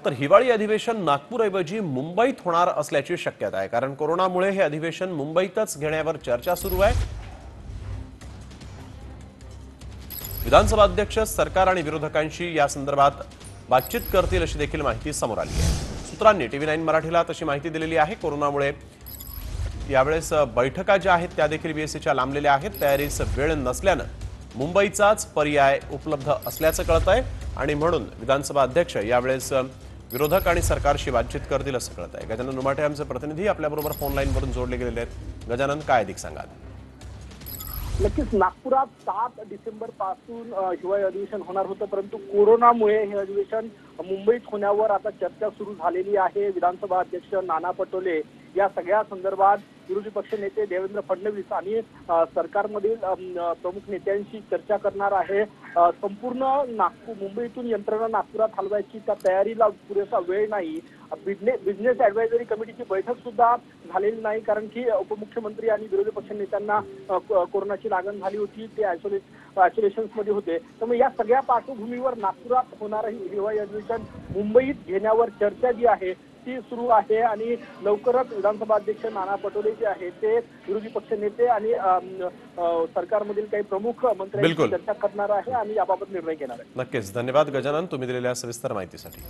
तर हिवाळी अधिवेशन नागपूरऐवजी मुंबईत होणार असल्याची शक्यता आहे, कारण कोरोनामुळे हे अधिवेशन मुंबईतच घेण्यावर चर्चा सुरू आहे। विधानसभा अध्यक्ष सरकार आणि विरोधकांशी या संदर्भात बातचीत करतील अशी देखील माहिती समोर आली आहे। सूत्रांनी TV9 मराठीला तशी माहिती दिलेली आहे। कोरोनामुळे यावेळेस बैठका ज्या आहेत त्या देखील बीएससीच्या लांबलेल्या आहेत। तयारीस वेळ नसल्याने मुंबईचाच पर्याय उपलब्ध असल्याचं कळतंय आणि म्हणून विधानसभा अध्यक्ष यावेळेस विरोधक आणि सरकारशी बातचीत करतील असं कळतंय। गजानन उमाटे आमचे प्रतिनिधी आपल्याबरोबर फोन लाईनवरून जोडले गेलेले आहेत। गजानन, काय अधिक सांगाल? नक्कीच नागपुरात 7 डिसेंबर पासून हिवाळी अधिवेशन होणार होतं, परंतु कोरोनामुळे हे अधिवेशन मुंबईत होण्यावर आता चर्चा सुरू झालेली आहे। विधानसभा अध्यक्ष नाना पटोले या सगळ्या संदर्भात विरोधी पक्ष नेते देवेंद्र फडणवीस आणि सरकारमधील प्रमुख नेत्यांशी चर्चा करणार आहे। संपूर्ण मुंबईतून यंत्रणा नागपुरात हलवायची त्या तयारीला पुरेसा वेळ नाही। बिझनेस ॲडवायझरी कमिटीची बैठक सुद्धा झालेली नाही, कारण की उपमुख्यमंत्री आणि विरोधी पक्ष नेत्यांना कोरोनाची लागण झाली होती, ते आयसोलेशन्समध्ये होते। त्यामुळे या सगळ्या पार्श्वभूमीवर नागपुरात होणारं हिवाळी अधिवेशन मुंबईत घेण्यावर चर्चा जी आहे ती सुरू आहे आणि लवकरच विधानसभा अध्यक्ष नाना पटोले जे आहेत ते विरोधी पक्ष नेते आणि सरकारमधील काही प्रमुख मंत्र्यांशी चर्चा करणार आहे आणि याबाबत निर्णय घेणार आहे। नक्कीच, धन्यवाद गजानन, तुम्ही दिलेल्या सविस्तर माहितीसाठी।